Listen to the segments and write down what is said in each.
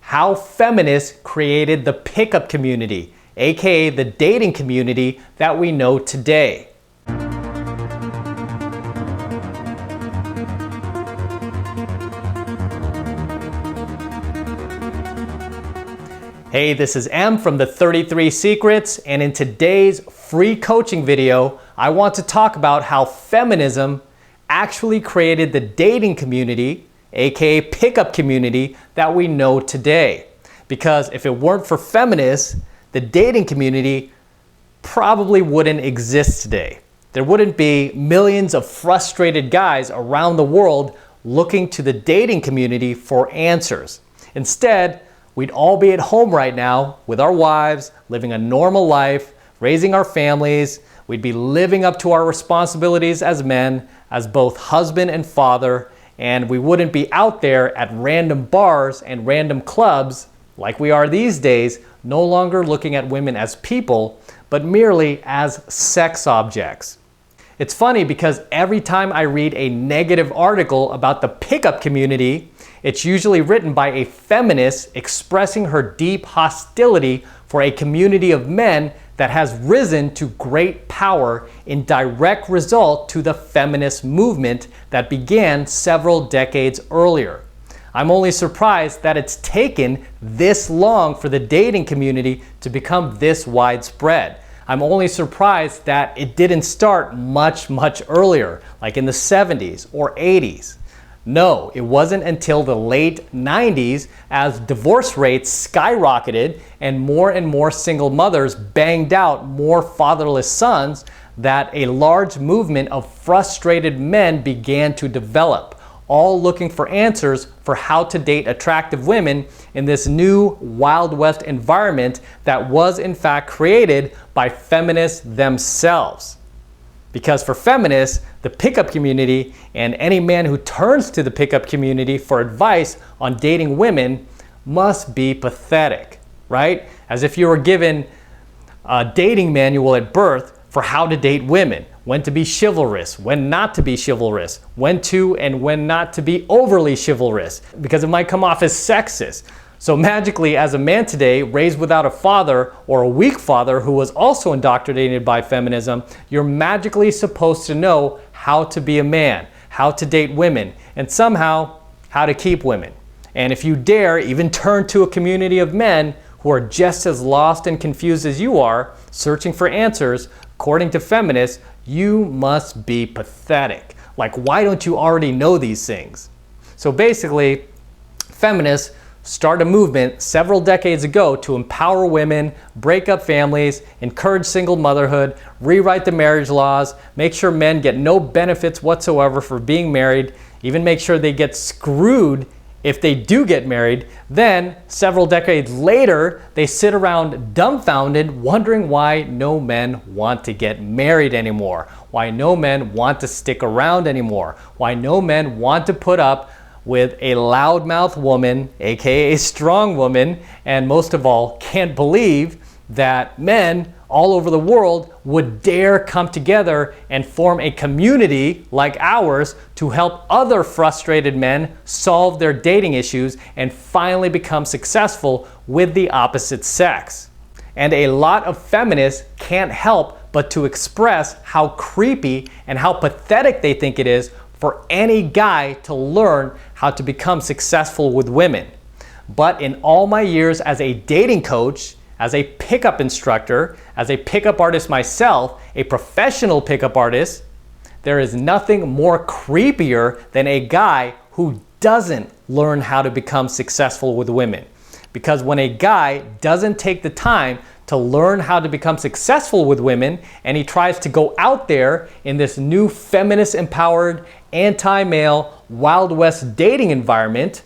how feminists created the pickup community, aka the dating community that we know today. Hey, this is M from the 33 Secrets, and in today's free coaching video, I want to talk about how feminism actually created the dating community, aka pickup community, that we know today. Because if it weren't for feminists, the dating community probably wouldn't exist today. There wouldn't be millions of frustrated guys around the world looking to the dating community for answers. Instead, we'd all be at home right now with our wives, living a normal life, raising our families. We'd be living up to our responsibilities as men, as both husband and father, and we wouldn't be out there at random bars and random clubs like we are these days, no longer looking at women as people, but merely as sex objects. It's funny because every time I read a negative article about the pickup community, it's usually written by a feminist expressing her deep hostility for a community of men that has risen to great power in direct result to the feminist movement that began several decades earlier. I'm only surprised that it's taken this long for the dating community to become this widespread. I'm only surprised that it didn't start much earlier, like in the 70s or 80s. No, it wasn't until the late 90s, as divorce rates skyrocketed and more single mothers banged out more fatherless sons, that a large movement of frustrated men began to develop, all looking for answers for how to date attractive women in this new Wild West environment that was in fact created by feminists themselves. Because for feminists, the pickup community and any man who turns to the pickup community for advice on dating women must be pathetic, right? As if you were given a dating manual at birth for how to date women, when to be chivalrous, when not to be chivalrous, when to and when not to be overly chivalrous, because it might come off as sexist. So magically, as a man today, raised without a father or a weak father who was also indoctrinated by feminism, you're magically supposed to know how to be a man, how to date women, and somehow how to keep women. And if you dare even turn to a community of men who are just as lost and confused as you are, searching for answers, according to feminists, you must be pathetic. Like, why don't you already know these things? So basically, feminists start a movement several decades ago to empower women, break up families, encourage single motherhood, rewrite the marriage laws, make sure men get no benefits whatsoever for being married, even make sure they get screwed if they do get married. Then, several decades later, they sit around dumbfounded, wondering why no men want to get married anymore, why no men want to stick around anymore, why no men want to put up with a loudmouth woman, aka a strong woman, and most of all, can't believe that men all over the world would dare come together and form a community like ours to help other frustrated men solve their dating issues and finally become successful with the opposite sex. And a lot of feminists can't help but to express how creepy and how pathetic they think it is for any guy to learn how to become successful with women. But in all my years as a dating coach, as a pickup instructor, as a pickup artist myself, a professional pickup artist, there is nothing more creepier than a guy who doesn't learn how to become successful with women. Because when a guy doesn't take the time to learn how to become successful with women, and he tries to go out there in this new feminist empowered, anti-male, Wild West dating environment,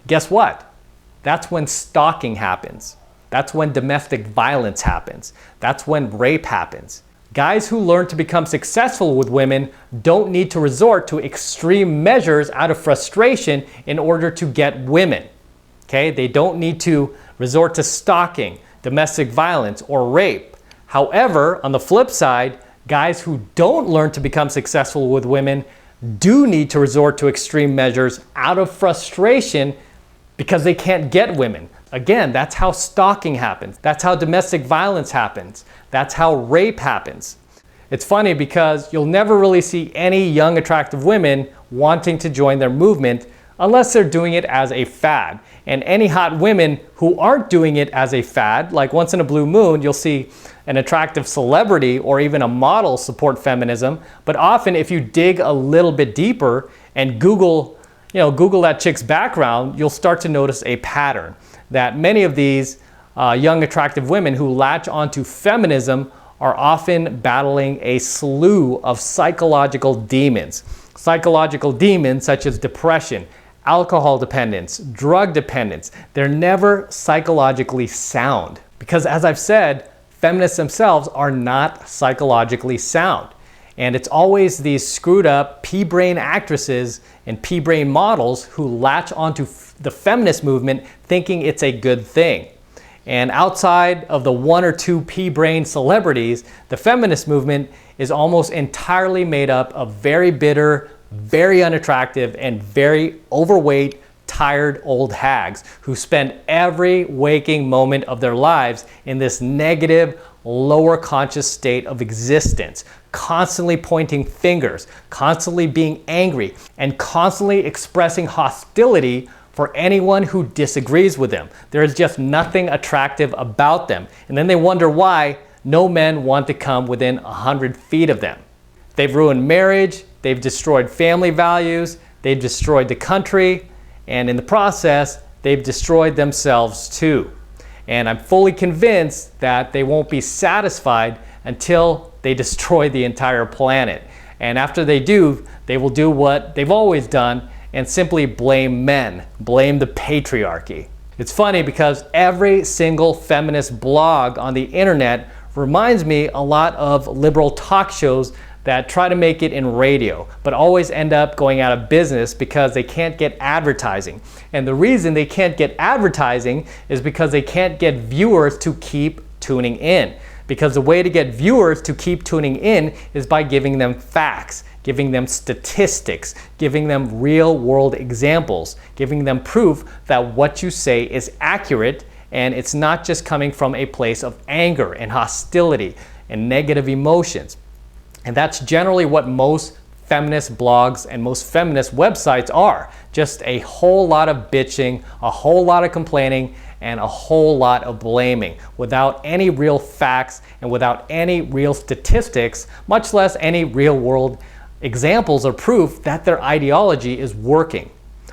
guess what? That's when stalking happens. That's when domestic violence happens. That's when rape happens. Guys who learn to become successful with women don't need to resort to extreme measures out of frustration in order to get women. Okay? They don't need to resort to stalking, domestic violence, or rape. However, on the flip side, guys who don't learn to become successful with women do need to resort to extreme measures out of frustration because they can't get women. Again, that's how stalking happens. That's how domestic violence happens. That's how rape happens. It's funny because you'll never really see any young, attractive women wanting to join their movement unless they're doing it as a fad. And any hot women who aren't doing it as a fad, like once in a blue moon, you'll see an attractive celebrity or even a model support feminism. But often if you dig a little bit deeper and Google that chick's background, you'll start to notice a pattern that many of these young, attractive women who latch onto feminism are often battling a slew of psychological demons. Psychological demons such as depression, alcohol dependence, drug dependence. They're never psychologically sound because, as I've said, feminists themselves are not psychologically sound. And it's always these screwed up pea-brain actresses and pea-brain models who latch onto the feminist movement thinking it's a good thing. And outside of the one or two pea-brain celebrities, the feminist movement is almost entirely made up of very bitter, very unattractive, and very overweight, tired old hags who spend every waking moment of their lives in this negative, lower conscious state of existence, constantly pointing fingers, constantly being angry, and constantly expressing hostility for anyone who disagrees with them. There is just nothing attractive about them. And then they wonder why no men want to come within 100 feet of them. They've ruined marriage, they've destroyed family values, they've destroyed the country, and in the process, they've destroyed themselves too. And I'm fully convinced that they won't be satisfied until they destroy the entire planet. And after they do, they will do what they've always done and simply blame men, blame the patriarchy. It's funny because every single feminist blog on the internet reminds me a lot of liberal talk shows that try to make it in radio, but always end up going out of business because they can't get advertising. And the reason they can't get advertising is because they can't get viewers to keep tuning in. Because the way to get viewers to keep tuning in is by giving them facts, giving them statistics, giving them real world examples, giving them proof that what you say is accurate and it's not just coming from a place of anger and hostility and negative emotions. And that's generally what most feminist blogs and most feminist websites are. Just a whole lot of bitching, a whole lot of complaining, and a whole lot of blaming without any real facts and without any real statistics, much less any real world examples or proof that their ideology is working.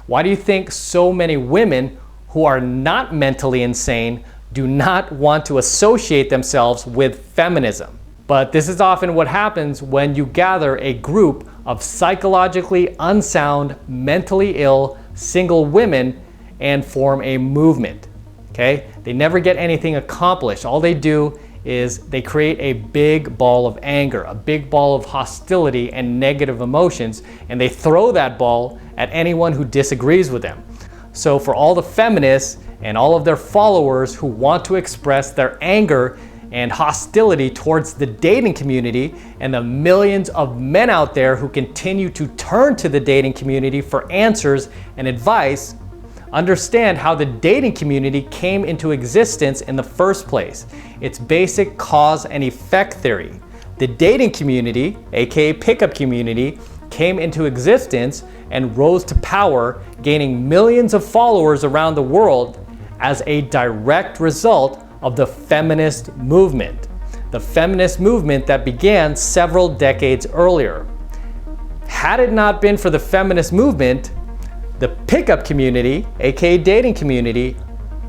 Why do you think so many women who are not mentally insane do not want to associate themselves with feminism? But this is often what happens when you gather a group of psychologically unsound, mentally ill, single women and form a movement. Okay? They never get anything accomplished. All they do is they create a big ball of anger, a big ball of hostility and negative emotions, and they throw that ball at anyone who disagrees with them. So for all the feminists and all of their followers who want to express their anger and hostility towards the dating community, and the millions of men out there who continue to turn to the dating community for answers and advice, understand how the dating community came into existence in the first place. It's basic cause and effect theory. The dating community, aka pickup community, came into existence and rose to power, gaining millions of followers around the world as a direct result of the feminist movement. The feminist movement that began several decades earlier. Had it not been for the feminist movement, the pickup community, aka dating community,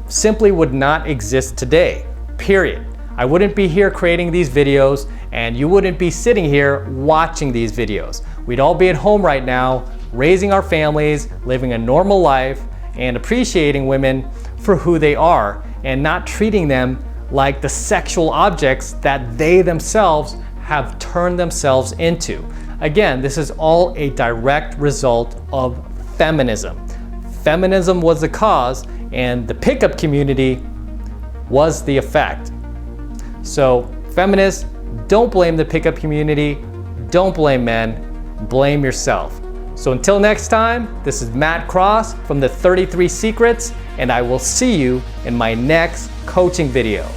simply would not exist today, period. I wouldn't be here creating these videos and you wouldn't be sitting here watching these videos. We'd all be at home right now, raising our families, living a normal life, and appreciating women for who they are and not treating them like the sexual objects that they themselves have turned themselves into. Again, this is all a direct result of feminism. Feminism was the cause and the pickup community was the effect. So feminists, don't blame the pickup community, don't blame men, blame yourself. So until next time, this is Matt Cross from the 33 Secrets, and I will see you in my next coaching video.